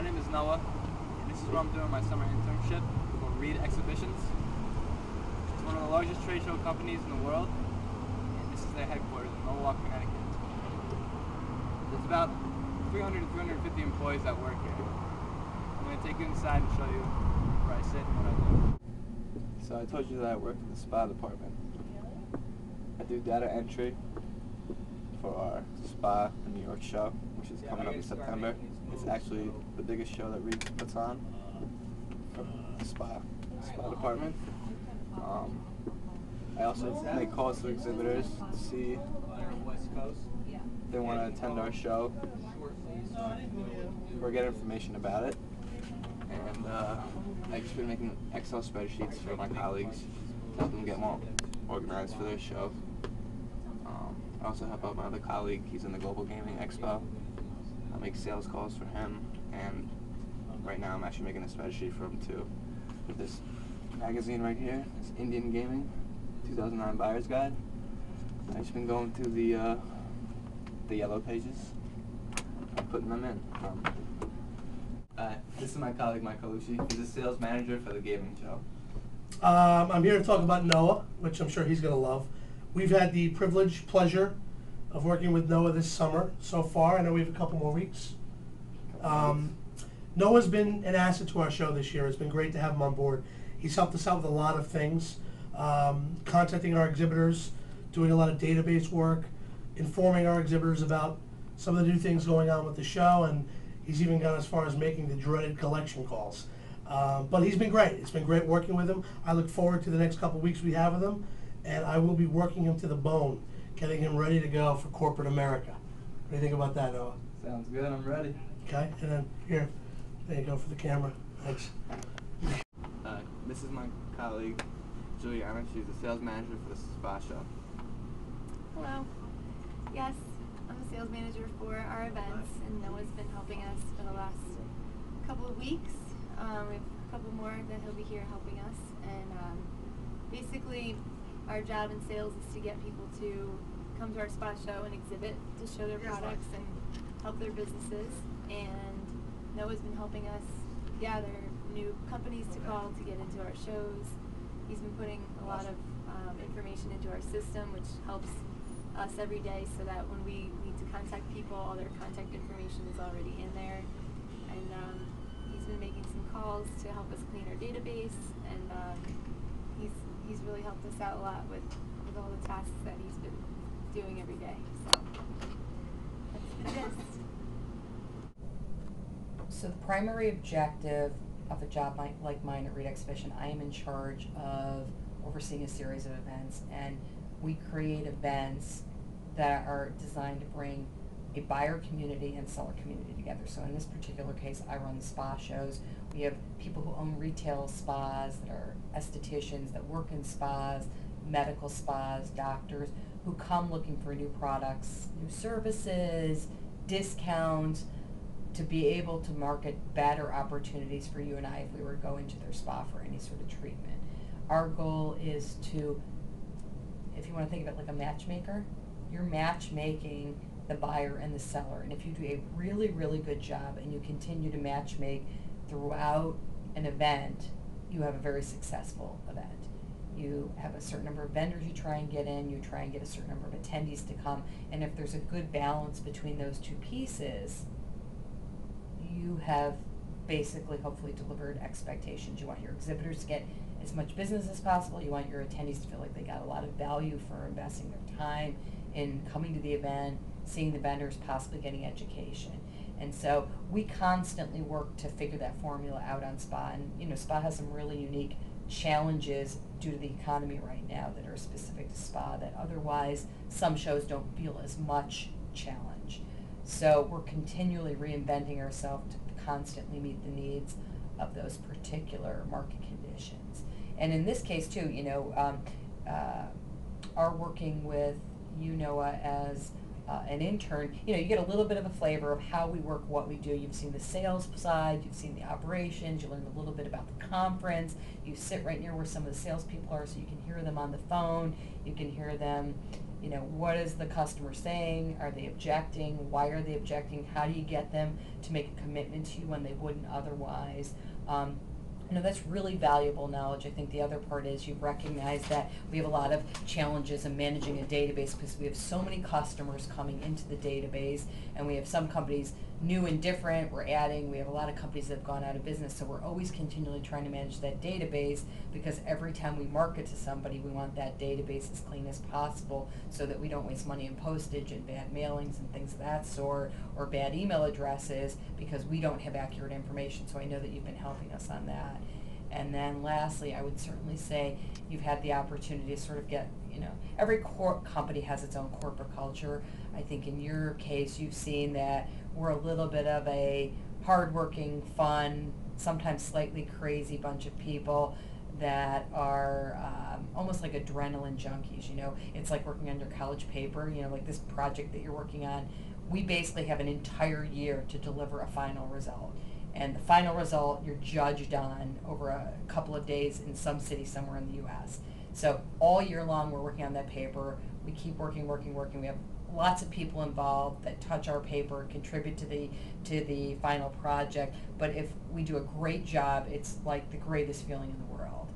My name is Noah, and this is where I'm doing my summer internship for Reed Exhibitions. It's one of the largest trade show companies in the world, and this is their headquarters in Norwalk, Connecticut. There's about 300 to 350 employees that work here. I'm going to take you inside and show you where I sit and what I do. So I told you that I work in the spa department. I do data entry for our spa in New York show, which is coming up in September. It's actually the biggest show that Reed puts on for the spa department. I also make calls to exhibitors to see if they want to attend our show or get information about it. And I've just been making Excel spreadsheets for my colleagues to help them get more organized for their show. I also help out my other colleague. He's in the Global Gaming Expo. I make sales calls for him, and right now I'm actually making a spreadsheet for him too. With this magazine right here, this Indian Gaming 2009 Buyer's Guide. I've just been going through the yellow pages and putting them in. This is my colleague Mike Calucci. He's a sales manager for the gaming show. I'm here to talk about Noah, which I'm sure he's going to love. We've had the pleasure of working with Noah this summer so far. I know we have a couple more weeks. Noah's been an asset to our show this year. It's been great to have him on board. He's helped us out with a lot of things, contacting our exhibitors, doing a lot of database work, informing our exhibitors about some of the new things going on with the show, and he's even gone as far as making the dreaded collection calls. But he's been great. It's been great working with him. I look forward to the next couple weeks we have with him, and I will be working him to the bone, getting him ready to go for corporate America. What do you think about that, Noah? Sounds good. I'm ready. Okay, and then here, there you go for the camera. Thanks. This is my colleague, Juliana. She's the sales manager for the spa show. Hello. Yes, I'm a sales manager for our events, and Noah's been helping us for the last couple of weeks. We have a couple more that he'll be here helping us, and basically our job in sales is to get people to come to our spa show and exhibit, to show their products and help their businesses. And Noah's been helping us gather new companies to call to get into our shows. He's been putting a lot of information into our system, which helps us every day, so that when we need to contact people, all their contact information is already in there. And he's been making some calls to help us clean our database, and he's really helped us out a lot with all the tasks that he's been doing every day. So that's the gist. So the primary objective of a job like mine at Reed Exhibition, I am in charge of overseeing a series of events, and we create events that are designed to bring a buyer community and seller community together. So in this particular case, I run the spa shows. We have people who own retail spas, that are estheticians, that work in spas, medical spas, doctors, who come looking for new products, new services, discounts, to be able to market better opportunities for you and I if we were going to their spa for any sort of treatment. Our goal is to, if you want to think of it like a matchmaker, you're matchmaking the buyer and the seller. And if you do a really, really good job and you continue to matchmake throughout an event, you have a very successful event. You have a certain number of vendors you try and get in, you try and get a certain number of attendees to come, and if there's a good balance between those two pieces, you have basically hopefully delivered expectations. You want your exhibitors to get as much business as possible. You want your attendees to feel like they got a lot of value for investing their time in coming to the event, seeing the vendors, possibly getting education. And so we constantly work to figure that formula out on spa. And you know, spa has some really unique challenges due to the economy right now that are specific to spa, that otherwise some shows don't feel as much challenge. So we're continually reinventing ourselves to constantly meet the needs of those particular market conditions. And in this case too, you know, our working with you, Noah, as an intern, you know, you get a little bit of a flavor of how we work, what we do. You've seen the sales side, you've seen the operations, you learned a little bit about the conference. You sit right near where some of the salespeople are, so you can hear them on the phone. You can hear them You know, what is the customer saying? Are they objecting? Why are they objecting? How do you get them to make a commitment to you when they wouldn't otherwise? You know, that's really valuable knowledge. I think the other part is you've recognized that we have a lot of challenges in managing a database because we have so many customers coming into the database, and we have some companies new and different. We have a lot of companies that have gone out of business, so we're always continually trying to manage that database, because every time we market to somebody, we want that database as clean as possible so that we don't waste money in postage and bad mailings and things of that sort, or bad email addresses, because we don't have accurate information. So I know that you've been helping us on that. And then lastly, I would certainly say you've had the opportunity to sort of get, you know, every company has its own corporate culture. I think in your case, you've seen that we're a little bit of a hardworking, fun, sometimes slightly crazy bunch of people that are almost like adrenaline junkies. You know, it's like working on your college paper, you know, like this project that you're working on. We basically have an entire year to deliver a final result. And the final result you're judged on over a couple of days in some city somewhere in the U.S. So all year long we're working on that paper. We keep working. We have lots of people involved that touch our paper, contribute to the final project. But if we do a great job, it's like the greatest feeling in the world.